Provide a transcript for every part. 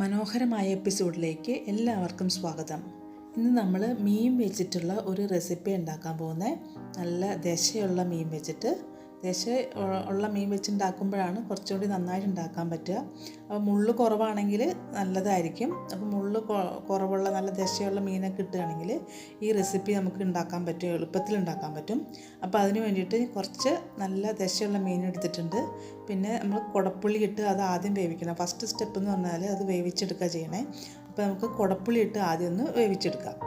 മനോഹരമായ എപ്പിസോഡിലേക്ക് എല്ലാവർക്കും സ്വാഗതം. ഇന്ന് നമ്മൾ മീൻ വെച്ചിട്ടുള്ള ഒരു റെസിപ്പി ഉണ്ടാക്കാൻ പോകുന്നത്. നല്ല ദശയുള്ള മീൻ വെച്ചിട്ട് ഉള്ള മീൻ വെച്ചുണ്ടാക്കുമ്പോഴാണ് കുറച്ചുകൂടി നന്നായിട്ട് ഉണ്ടാക്കാൻ പറ്റുക. അപ്പോൾ മുള്ള് കുറവാണെങ്കിൽ നല്ലതായിരിക്കും. അപ്പോൾ മുള്ള് കുറവുള്ള നല്ല ദശയുള്ള മീനൊക്കെ കിട്ടുകയാണെങ്കിൽ ഈ റെസിപ്പി നമുക്ക് ഉണ്ടാക്കാൻ പറ്റും, എളുപ്പത്തിൽ ഉണ്ടാക്കാൻ പറ്റും. അപ്പോൾ അതിന് വേണ്ടിയിട്ട് കുറച്ച് നല്ല ദശയുള്ള മീൻ എടുത്തിട്ടുണ്ട്. പിന്നെ നമ്മൾ കുടപ്പുളി ഇട്ട് അത് ആദ്യം വേവിക്കണം. ഫസ്റ്റ് സ്റ്റെപ്പ് എന്ന് പറഞ്ഞാൽ അത് വേവിച്ചെടുക്കുക ചെയ്യണേ. അപ്പോൾ നമുക്ക് കുടപ്പുളി ഇട്ട് ആദ്യം ഒന്ന് വേവിച്ചെടുക്കാം.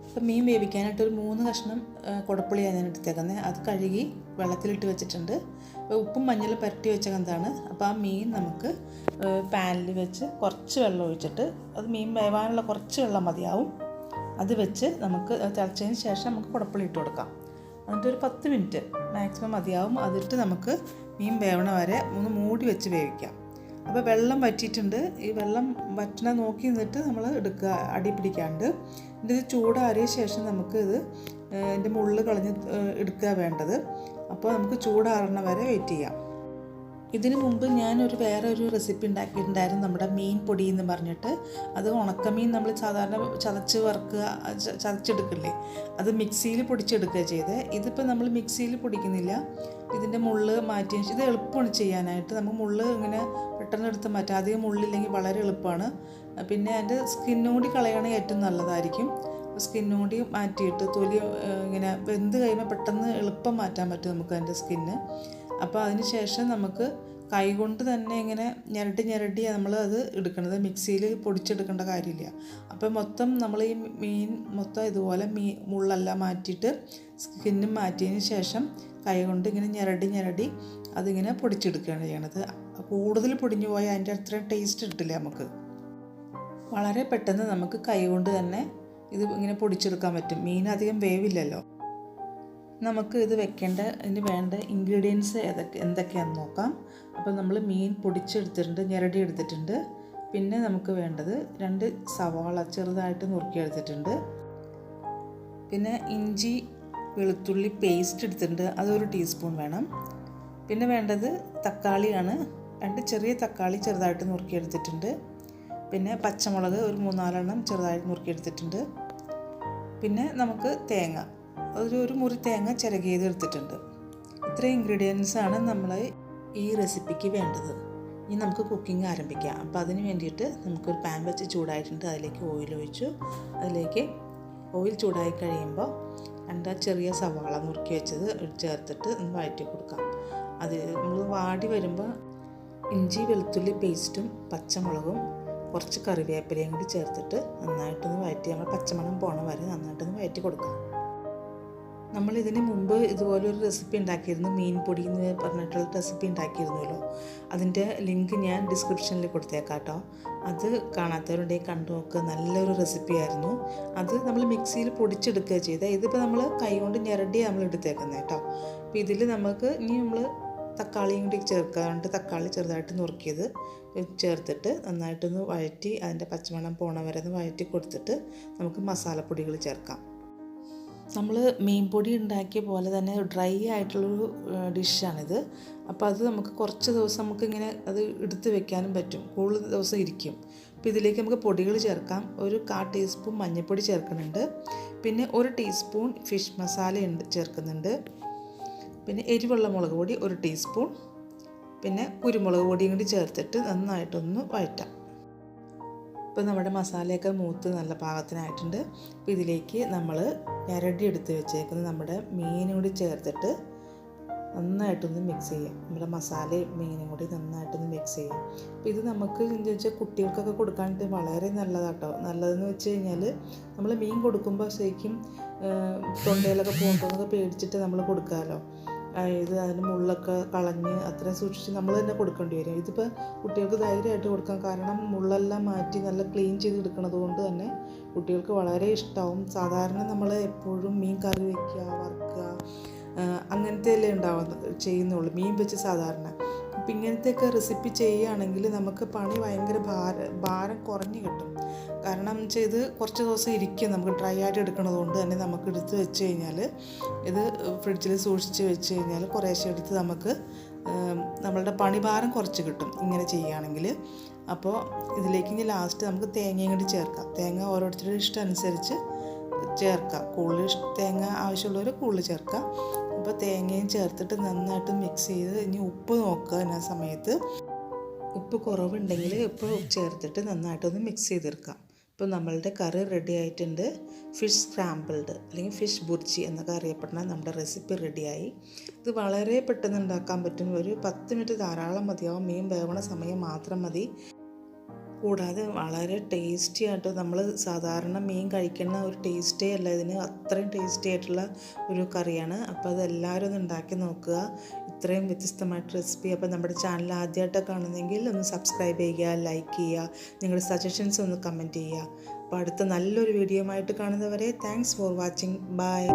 അപ്പോൾ മീൻ വേവിക്കാനായിട്ട് ഒരു 3 കഷ്ണം കുടപ്പുളിയാണ് ഞാൻ എടുത്തേക്കുന്നത്. അത് കഴുകി വെള്ളത്തിലിട്ട് വെച്ചിട്ടുണ്ട്. അപ്പോൾ ഉപ്പും മഞ്ഞളും പുരട്ടി വെച്ചതാണ്. അപ്പോൾ ആ മീൻ നമുക്ക് പാനിൽ വെച്ച് കുറച്ച് വെള്ളം ഒഴിച്ചിട്ട്, അത് മീൻ വേവാനുള്ള കുറച്ച് വെള്ളം മതിയാവും. അത് വെച്ച് നമുക്ക് തിളച്ചതിന് ശേഷം നമുക്ക് കുടപ്പുളി ഇട്ട് കൊടുക്കാം. എന്നിട്ട് ഒരു 10 മിനിറ്റ് മാക്സിമം മതിയാവും. അതിട്ട് നമുക്ക് മീൻ വേവണ വരെ ഒന്ന് മൂടി വെച്ച് വേവിക്കാം. അപ്പോൾ വെള്ളം വറ്റിയിട്ടുണ്ട്. ഈ വെള്ളം വറ്റണ നോക്കി നിന്നിട്ട് നമ്മൾ എടുക്കുക, അടി പിടിക്കാണ്ട്. ഇത് ചൂടാറിയ ശേഷം നമുക്ക് ഇതിൻ്റെ മുള്ള് കളഞ്ഞ് എടുക്കുക വേണ്ടത്. അപ്പോൾ നമുക്ക് ചൂടാറണ വരെ വെയിറ്റ് ചെയ്യാം. ഇതിന് മുമ്പ് ഞാനൊരു വേറെ ഒരു റെസിപ്പി ഉണ്ടാക്കിയിട്ടുണ്ടായിരുന്നു, നമ്മുടെ മീൻ പൊടി എന്ന് പറഞ്ഞിട്ട്. അത് ഉണക്കമീൻ നമ്മൾ സാധാരണ ചതച്ചെടുക്കില്ലേ, അത് മിക്സിയിൽ പൊടിച്ചെടുക്കുക ചെയ്തത്. ഇതിപ്പോൾ നമ്മൾ മിക്സിയിൽ പൊടിക്കുന്നില്ല. ഇതിൻ്റെ മുള്ള് മാറ്റി, ഇത് എളുപ്പമാണ് ചെയ്യാനായിട്ട്. നമുക്ക് മുള്ള് ഇങ്ങനെ പെട്ടെന്ന് എടുത്ത് മാറ്റാം. അധികം മുള്ളില്ലെങ്കിൽ വളരെ എളുപ്പമാണ്. പിന്നെ അതിൻ്റെ സ്കിന്നുകൂടി കളയണമെങ്കിൽ ഏറ്റവും നല്ലതായിരിക്കും. സ്കിന്നും കൂടി മാറ്റിയിട്ട് തൊലി ഇങ്ങനെ വെന്ത് കഴിയുമ്പോൾ പെട്ടെന്ന് എളുപ്പം മാറ്റാൻ പറ്റും നമുക്ക് അതിൻ്റെ സ്കിന്ന്. അപ്പോൾ അതിന് ശേഷം നമുക്ക് കൈ കൊണ്ട് തന്നെ ഇങ്ങനെ ഞരടി നമ്മൾ അത് എടുക്കണത്, മിക്സിയിൽ പൊടിച്ചെടുക്കേണ്ട കാര്യമില്ല. അപ്പോൾ മൊത്തം നമ്മൾ ഈ മീൻ മൊത്തം ഇതുപോലെ മുള്ളെല്ലാം മാറ്റിയിട്ട് സ്കിന്നും മാറ്റിയതിന് ശേഷം കൈ കൊണ്ട് ഇങ്ങനെ ഞരടി അതിങ്ങനെ പൊടിച്ചെടുക്കുകയാണ് ചെയ്യണത്. കൂടുതൽ പൊടിഞ്ഞു പോയാൽ അതിൻ്റെ അത്രയും ടേസ്റ്റ് കിട്ടില്ല നമുക്ക്. വളരെ പെട്ടെന്ന് നമുക്ക് കൈ കൊണ്ട് തന്നെ ഇത് ഇങ്ങനെ പൊടിച്ചെടുക്കാൻ പറ്റും. മീൻ അധികം വേവില്ലല്ലോ. നമുക്ക് ഇത് ഇതിന് വേണ്ട ഇൻഗ്രീഡിയൻസ് എന്തൊക്കെയാണെന്ന് നോക്കാം. അപ്പോൾ നമ്മൾ മീൻ പൊടിച്ചെടുത്തിട്ടുണ്ട്, ഞെരടി എടുത്തിട്ടുണ്ട്. പിന്നെ നമുക്ക് വേണ്ടത് 2 സവാള ചെറുതായിട്ട് നുറുക്കിയെടുത്തിട്ടുണ്ട്. പിന്നെ ഇഞ്ചി വെളുത്തുള്ളി പേസ്റ്റ് എടുത്തിട്ടുണ്ട്, അതൊരു ടീസ്പൂൺ വേണം. പിന്നെ വേണ്ടത് തക്കാളിയാണ്, 2 ചെറിയ തക്കാളി ചെറുതായിട്ട് നുറുക്കിയെടുത്തിട്ടുണ്ട്. പിന്നെ പച്ചമുളക് ഒരു 3-4 എണ്ണം ചെറുതായിട്ട് നുറുക്കിയെടുത്തിട്ടുണ്ട്. പിന്നെ നമുക്ക് തേങ്ങ, ഒരു മുറി തേങ്ങ ചിരകിയത് എടുത്തിട്ടുണ്ട്. ഇത്രയും ഇൻഗ്രീഡിയൻസാണ് നമ്മൾ ഈ റെസിപ്പിക്ക് വേണ്ടത്. ഇനി നമുക്ക് കുക്കിംഗ് ആരംഭിക്കാം. അപ്പോൾ അതിന് വേണ്ടിയിട്ട് നമുക്കൊരു പാൻ വെച്ച് ചൂടായിട്ടുണ്ട്. അതിലേക്ക് ഓയിൽ ഒഴിച്ചു. അതിലേക്ക് ഓയിൽ ചൂടായി കഴിയുമ്പോൾ 2 ചെറിയ സവാള നുറുക്കി വെച്ചത് ചേർത്തിട്ട് ഒന്ന് വഴറ്റി കൊടുക്കാം. അത് നമ്മൾ വാടി വരുമ്പോൾ ഇഞ്ചി വെളുത്തുള്ളി പേസ്റ്റും പച്ചമുളകും കുറച്ച് കറിവേപ്പിലയും കൂടി ചേർത്തിട്ട് നന്നായിട്ടൊന്ന് വഴറ്റി, നമ്മൾ പച്ചമണം പോണ വരെ നന്നായിട്ടൊന്ന് വഴറ്റി കൊടുക്കാം. നമ്മളിതിന് മുമ്പ് ഇതുപോലൊരു റെസിപ്പി ഉണ്ടാക്കിയിരുന്നു, മീൻ പൊടി എന്ന് പറഞ്ഞിട്ടുള്ള റെസിപ്പി ഉണ്ടാക്കിയിരുന്നല്ലോ. അതിൻ്റെ ലിങ്ക് ഞാൻ ഡിസ്ക്രിപ്ഷനിൽ കൊടുത്തേക്കാം കേട്ടോ. അത് കാണാത്തവരുണ്ടെങ്കിൽ കണ്ടു നോക്കുക. നല്ലൊരു റെസിപ്പിയായിരുന്നു. അത് നമ്മൾ മിക്സിയിൽ പൊടിച്ചെടുക്കുക ചെയ്തത്. ഇതിപ്പോൾ നമ്മൾ കൈ കൊണ്ട് ഞെരടി നമ്മൾ എടുത്തേക്കുന്നത് കേട്ടോ. അപ്പോൾ ഇതിൽ നമുക്ക് ഇനി നമ്മൾ തക്കാളിയും കൂടി ചേർക്കാറുണ്ട്. തക്കാളി ചെറുതായിട്ട് നുറുക്കിയത് ചേർത്തിട്ട് നന്നായിട്ടൊന്ന് വഴറ്റി, അതിൻ്റെ പച്ചമണം പോണ വരെ ഒന്ന് വഴറ്റി കൊടുത്തിട്ട് നമുക്ക് മസാലപ്പൊടികൾ ചേർക്കാം. നമ്മൾ മീൻ പൊടി ഉണ്ടാക്കിയ പോലെ തന്നെ ഡ്രൈ ആയിട്ടുള്ളൊരു ഡിഷാണിത്. അപ്പോൾ അത് നമുക്ക് കുറച്ച് ദിവസം നമുക്കിങ്ങനെ അത് എടുത്ത് വെക്കാനും പറ്റും, കൂടുതൽ ദിവസം ഇരിക്കും. അപ്പോൾ ഇതിലേക്ക് നമുക്ക് പൊടികൾ ചേർക്കാം. ഒരു 1/4 ടീസ്പൂൺ മഞ്ഞൾപ്പൊടി ചേർക്കുന്നുണ്ട്. പിന്നെ 1 ടീസ്പൂൺ ഫിഷ് മസാല ചേർക്കുന്നുണ്ട്. പിന്നെ എരിവുള്ള മുളക് പൊടി 1 ടീസ്പൂൺ. പിന്നെ കുരുമുളക് പൊടിയും കൂടി ചേർത്തിട്ട് നന്നായിട്ടൊന്ന് വഴറ്റാം. ഇപ്പോൾ നമ്മുടെ മസാലയൊക്കെ മൂത്ത് നല്ല പാകത്തിനായിട്ടുണ്ട്. അപ്പോൾ ഇതിലേക്ക് നമ്മൾ ഞെരടി എടുത്ത് വെച്ചേക്കുന്ന നമ്മുടെ മീനും കൂടി ചേർത്തിട്ട് നന്നായിട്ടൊന്ന് മിക്സ് ചെയ്യാം. നമ്മുടെ മസാലയും മീനും കൂടി നന്നായിട്ടൊന്ന് മിക്സ് ചെയ്യാം. അപ്പോൾ ഇത് നമുക്ക് എന്താ വെച്ചാൽ കുട്ടികൾക്കൊക്കെ കൊടുക്കാനായിട്ട് വളരെ നല്ലതാട്ടോ. നല്ലതെന്ന് വെച്ച് കഴിഞ്ഞാൽ നമ്മൾ മീൻ കൊടുക്കുമ്പോൾ ശരിക്കും തൊണ്ടയിലൊക്കെ പോകുന്നതൊക്കെ പേടിച്ചിട്ട് നമ്മൾ കൊടുക്കാമല്ലോ. ഇത് അതിന് മുള്ളൊക്കെ കളഞ്ഞ് അത്രയും സൂക്ഷിച്ച് നമ്മൾ തന്നെ കൊടുക്കേണ്ടി വരും. ഇതിപ്പോൾ കുട്ടികൾക്ക് ധൈര്യമായിട്ട് കൊടുക്കാം. കാരണം മുള്ളെല്ലാം മാറ്റി നല്ല ക്ലീൻ ചെയ്ത് എടുക്കുന്നത് കൊണ്ട് തന്നെ കുട്ടികൾക്ക് വളരെ ഇഷ്ടമാവും. സാധാരണ നമ്മൾ എപ്പോഴും മീൻ കറി വയ്ക്കുക, വറുക്കുക, അങ്ങനത്തെ അല്ലേ ചെയ്യുന്നുള്ളൂ മീൻ വെച്ച് സാധാരണ. അപ്പം ഇങ്ങനത്തെയൊക്കെ റെസിപ്പി ചെയ്യുകയാണെങ്കിൽ നമുക്ക് പണി ഭയങ്കര ഭാരം കുറഞ്ഞ് കിട്ടും. കാരണം ഇത് കുറച്ച് ദിവസം ഇരിക്കും. നമുക്ക് ഡ്രൈ ആയിട്ട് എടുക്കുന്നത് കൊണ്ട് തന്നെ നമുക്ക് എടുത്ത് വെച്ച് കഴിഞ്ഞാൽ, ഇത് ഫ്രിഡ്ജിൽ സൂക്ഷിച്ച് വെച്ച് കഴിഞ്ഞാൽ കുറേശ്ശെ എടുത്ത് നമുക്ക് നമ്മളുടെ പണിഭാരം കുറച്ച് കിട്ടും ഇങ്ങനെ ചെയ്യുകയാണെങ്കിൽ. അപ്പോൾ ഇതിലേക്ക് ഇനി ലാസ്റ്റ് നമുക്ക് തേങ്ങയും കൂടി ചേർക്കാം. തേങ്ങ ഓരോരുത്തരുടെ ഇഷ്ടം അനുസരിച്ച് ചേർക്കാം. കൂടുതൽ തേങ്ങ ആവശ്യമുള്ളവർ കൂടുതൽ ചേർക്കാം. അപ്പോൾ തേങ്ങയും ചേർത്തിട്ട് നന്നായിട്ട് മിക്സ് ചെയ്ത് ഇനി ഉപ്പ് നോക്കുക. ആ സമയത്ത് ഉപ്പ് കുറവുണ്ടെങ്കിൽ ഉപ്പ് ചേർത്തിട്ട് നന്നായിട്ടൊന്ന് മിക്സ് ചെയ്തെടുക്കാം. ഇപ്പോൾ നമ്മളുടെ കറി റെഡി ആയിട്ടുണ്ട്. ഫിഷ് സ്ക്രാമ്പിൾഡ് അല്ലെങ്കിൽ ഫിഷ് ബുർജി എന്നൊക്കെ അറിയപ്പെടുന്ന നമ്മുടെ റെസിപ്പി റെഡിയായി. ഇത് വളരെ പെട്ടെന്ന് ഉണ്ടാക്കാൻ പറ്റും. ഒരു 10 മിനിറ്റ് ധാരാളം മതിയാവും. മീൻ വേവണ സമയം മാത്രം മതി. കൂടാതെ വളരെ ടേസ്റ്റി ആയിട്ട് നമ്മൾ സാധാരണ മീൻ കഴിക്കുന്ന ഒരു ടേസ്റ്റേ അല്ല ഇതിന്. അത്രയും ടേസ്റ്റി ആയിട്ടുള്ള ഒരു കറിയാണ്. അപ്പോൾ അതെല്ലാവരും ഒന്ന് ഉണ്ടാക്കി നോക്കുക. ഇത്രയും വ്യത്യസ്തമായിട്ട് റെസിപ്പി. അപ്പോൾ നമ്മുടെ ചാനൽ ആദ്യമായിട്ട് കാണുന്നെങ്കിൽ ഒന്ന് സബ്സ്ക്രൈബ് ചെയ്യുക, ലൈക്ക് ചെയ്യുക, നിങ്ങളുടെ സജഷൻസ് ഒന്ന് കമൻറ്റ് ചെയ്യുക. അപ്പോൾ അടുത്ത നല്ലൊരു വീഡിയോ ആയിട്ട് കാണുന്നവരെ താങ്ക്സ് ഫോർ വാച്ചിങ്. ബൈ.